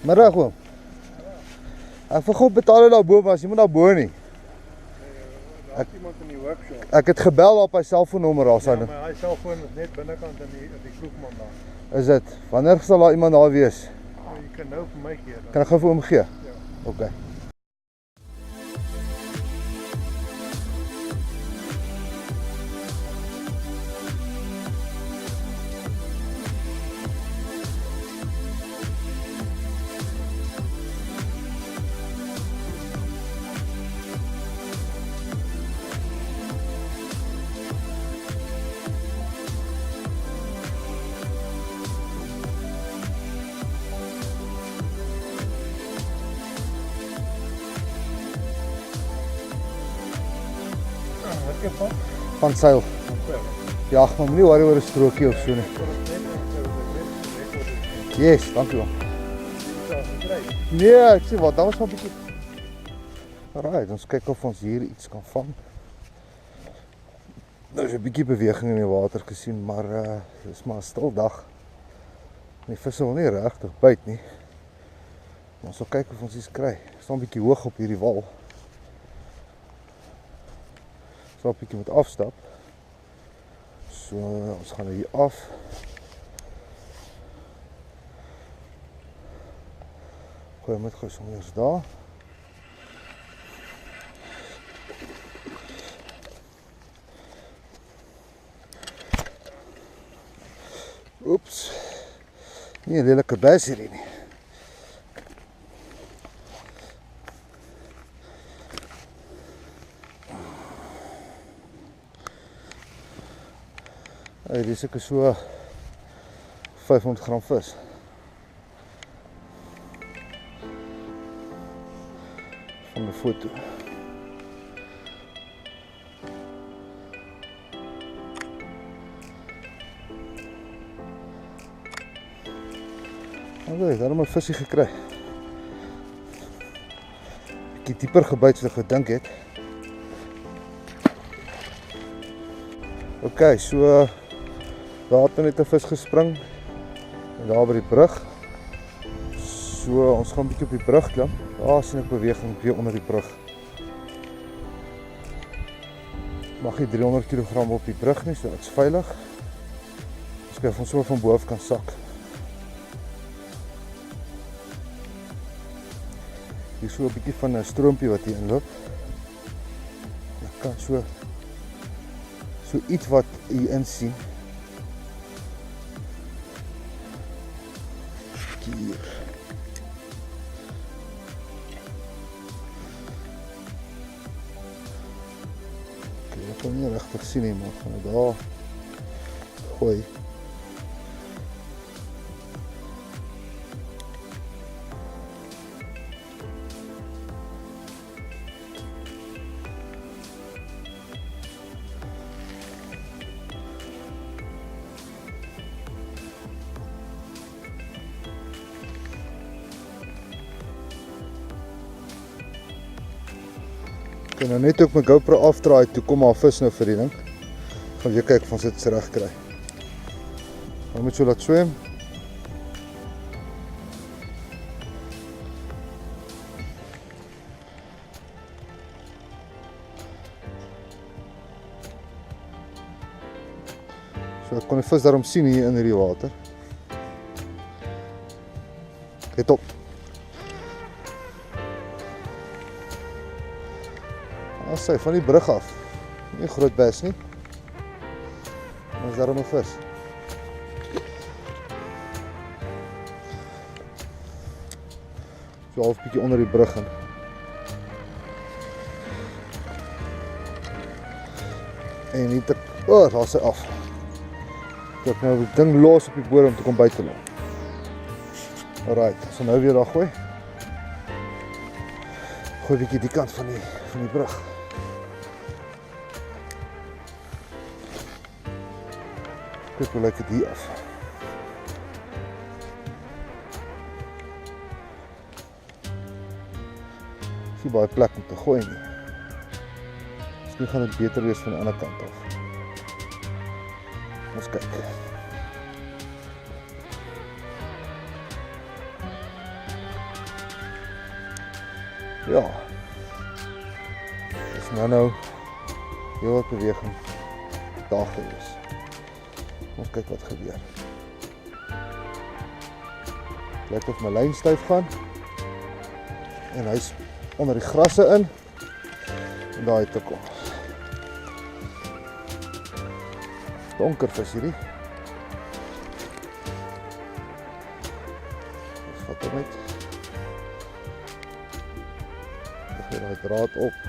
Middag oom. Ek wil gou betaal daar bo, maar jy moet daar bo nie. Daar's iemand in die workshop. Ek het gebel op hy selfoonnommer daar Ja, maar hy selfoon is net binnekant in die kroegman daar. Is dit? Wanneer sal daar iemand daar wees? Jy kan nou vir my gee. Kan ek gou vir hom gee? Ja. Okay. Wat jy van? Van seil. Ja, maar moenie worry oor 'n strokie of so nie. Yes, dankie oom. Nee, ek sê wat, dan was maar 'n bietjie. Alright, ons kyk of ons hier iets kan vang. Nou is 'n bietjie beweging in die water gesien, maar dis maar 'n stil dag. Die visse wil nie regtig byt nie. Maar ons sal kyk of ons iets kry. Ek staan 'n bietjie hoog op hierdie wal. So 'n bietjie moet afstap. So ons gaan hier af. Gooi met gou sommer eers daar. Oeps. Nie 'n lelike bes hierdie nie. Hier is ek so 500 gram vis. Van 'n foto. Okay, daar het 'n visie gekry. Bietjie dieper gebyt as ek gedink het. Okay, so daar het net 'n vis gespring en daar by die brug. So ons gaan 'n bietjie op die brug klim. Daar sien ek beweging weer onder die brug. Mag jy 300 kg op die brug nie, so dit's veilig. Ons kyk of ons so van bo af kan sak. Hier is so 'n bietjie van 'n stroompie wat hier inloop. Ek kan so iets wat hier in sien. Hier. Ek kan nie regtig sien nie, maar ek gaan daar gooi. En nou net ook my GoPro afdraai, toe kom haar vis nou vir die ding. Gaan weer kyk of ons dit reg kry. Ons moet so laat swem. So ek kon die vis daarom sien hier in hierdie water. Het op. Sy van die brug af. Nie groot bes nie. Maar is daarom 'n vis. So half bietjie onder die brug in. En hier te daar sy af. Ek nou die ding los op die bodem om te kom buite loop. Alright, so nou weer daar gooi. Gooi bietjie die kant van die brug. Kyk hoe lyk dit hier af. Is nie baie plek om te gooi nie. Miskien gaan dit beter wees van die ander kant af. Ons kyk. Ja. Dis nou heel wat beweging daar gewees. Ons kyk wat gebeur. Lyk of my lyn styf gaan. En hy's onder die grasse in. En daar het ek kom. Donker vis hierdie. Dis vat hom uit. Ek gee daai draad op.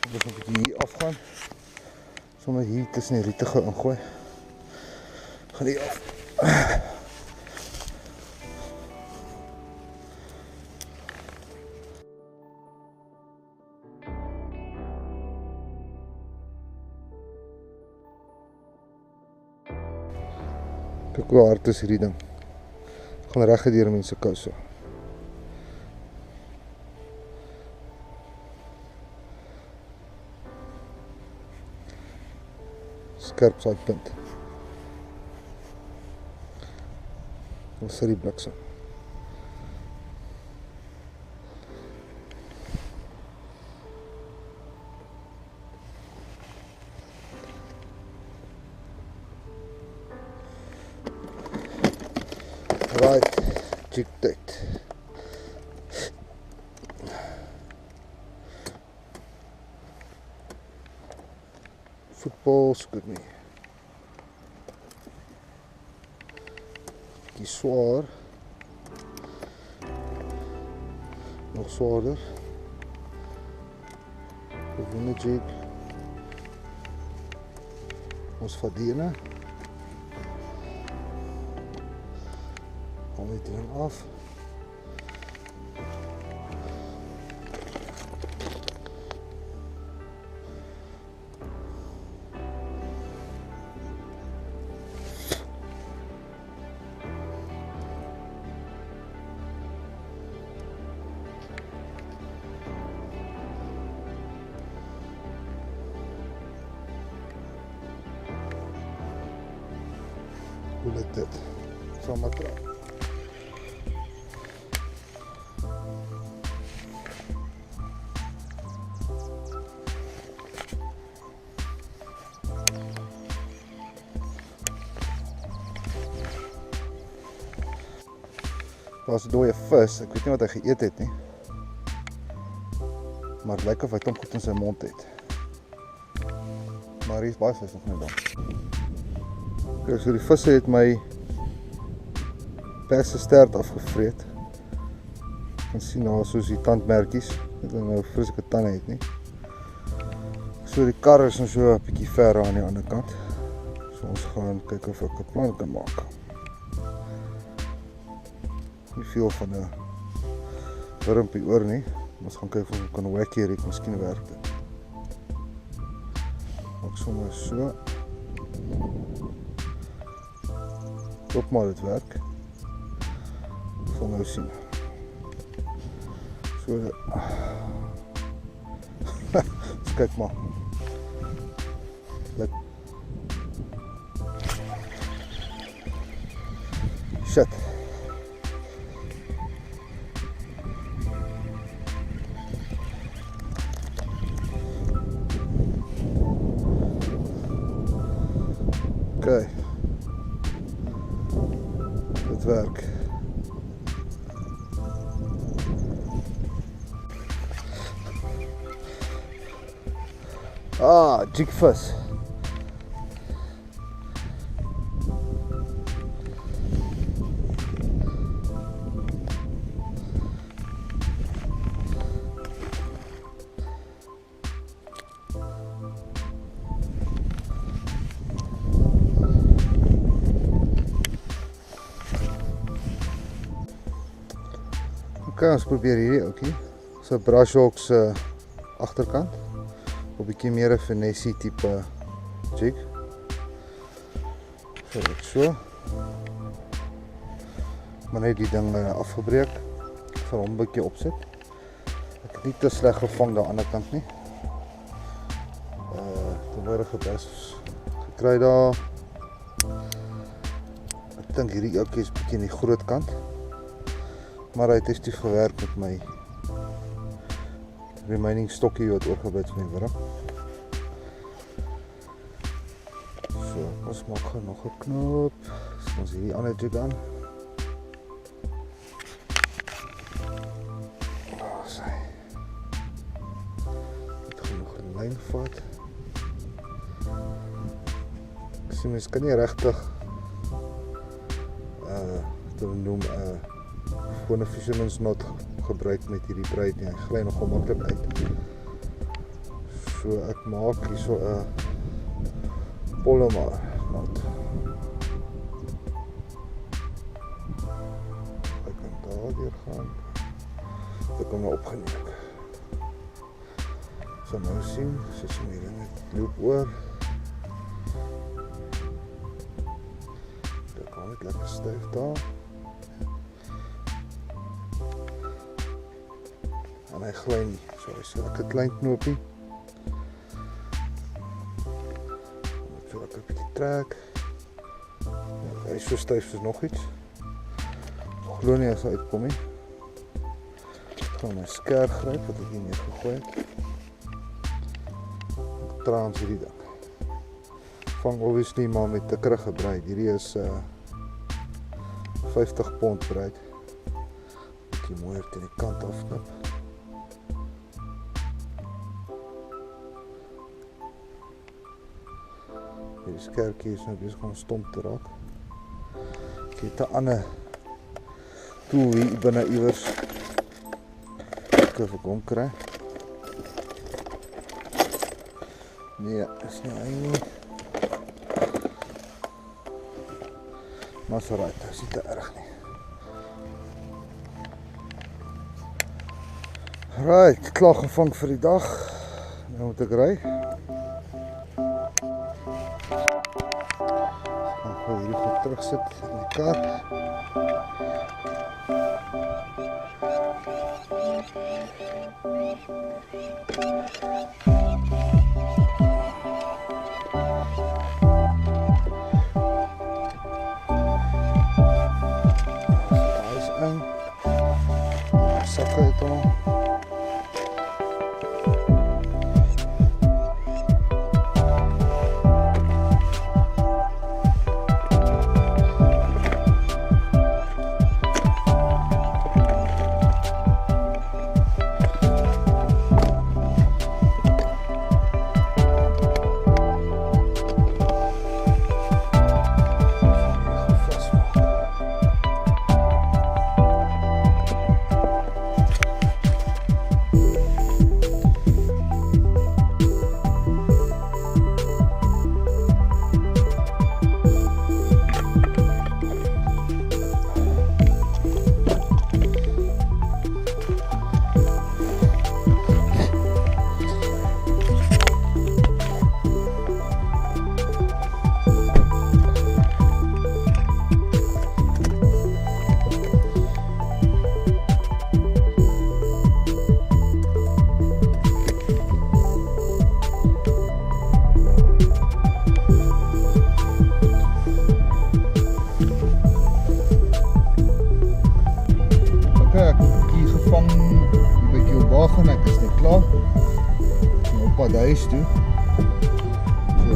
Ek moet 'n bietjie hier afgaan. Sommer hier tussen die rietige ingooi. Gaan hier af. Kyk hoe hard is hierdie ding. Gaan reg deur mense kous so. Skerp saai punt. Ons sit die bliksem. Right, jig tight. Voetbal skoot nie. Bietjie swaar. Nog zwaarder. Gewone jig. Ons vat die ene. Haal die ding af. Hoe lyk dit? Sal maar trap. Daar's 'n dooie vis, ek weet nie wat hy geëet het nie. Maar het lyk of hy klomp goed in sy mond het. Maar hier is baie vis nog net daar. Okay, so die visse het my perse stert afgevreet. Jy kan sien daar soos die tandmerkies, dat hy nou vreeslike tande het nie. So die kar is nou so 'n bietjie ver aan die ander kant. So ons gaan kyk of ek 'n plan kan maak. Nie veel van 'n wurmpie oor nie. Ons gaan kyk of ons kan wack hier, miskien werk dit. Maak sommer so. Hoop maar dit werk. Van nou sien. So. Kyk maar. Let. Shit. Okay. Dit werk. Ah, jigvis. Ok, ons probeer hierdie ouetjie. So Brushhawk se agterkant. 'n Bietjie meer 'n finesse tipe jig. So dit so. Maar net die ding afgebreek. Ek sal hom 'n bietjie opsit. Ek het nie te sleg gevang daan die ander kant nie. Die moedige bes gekry daar. Ek dink hierdie ouetjie is bietjie aan die groot kant. Maar hy het effektief gewerk met my remaining stokkie wat oorgebly het van die wurm. So, ons maak gou nog 'n knoop. So ons hierdie ander jig aan. Vat. Ek sien mens kan nie regtig noem gewone fisherman's knot gebruik met hierdie braid nie. Hy gly nogal maklik uit. So ek maak hier so 'n polymer knot. Ek kan daardeur gaan. Ek kom nou opgeneem. So nou sien, so sien hier net loop oor. Dit kan net lekker styf daar. En hy gly nie, so hy sê ek 'n klein knoopie. Net so lekker 'n bietjie trek. Ja, hy is so styf soos nog iets. Ek glo nie as hy uitkom nie. Ek gaan my skerp gryp wat ek hier neergegooi het. Trans hierdie ding. Vang obviously maar met tikkerige braid. Hierdie is 50 pond braid. Bietjie mooier teen die kant afknip. Hierdie skerpie is nou besig om stomp te raak. Ek het 'n ander tool hier binne iewers. Ek wil hom kry. Nee, is nie hy nie. Maar so right, dit is nie te erg nie. Right, klaar gevang vir die dag. Nou moet ek ry. Ek gaan hierdie goed terugsit in die kar. Sakke het hom. En ek is net klaar. Nou op pad huis toe. So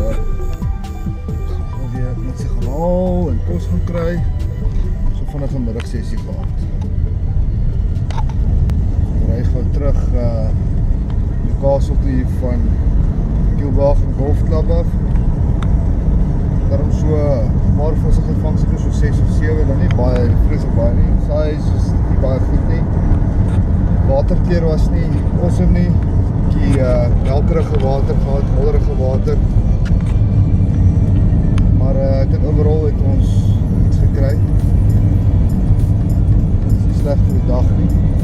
gaan weer mense gaan haal en kos gaan kry. So vinnig 'n middagsessie gehad. Ry gou terug die Kaapstad toe van Kilbag Golfklub af. Daarom so 'n paar visse gevang, so 6 of 7, dan nie baie vreeslik baie nie. Size is nie baie goed nie. Waterkeer was nie awesome nie. Die melkerige water gehad, modderige water. Maar ek dink overall het ons iets gekry. Dit is nie sleg vir die dag nie.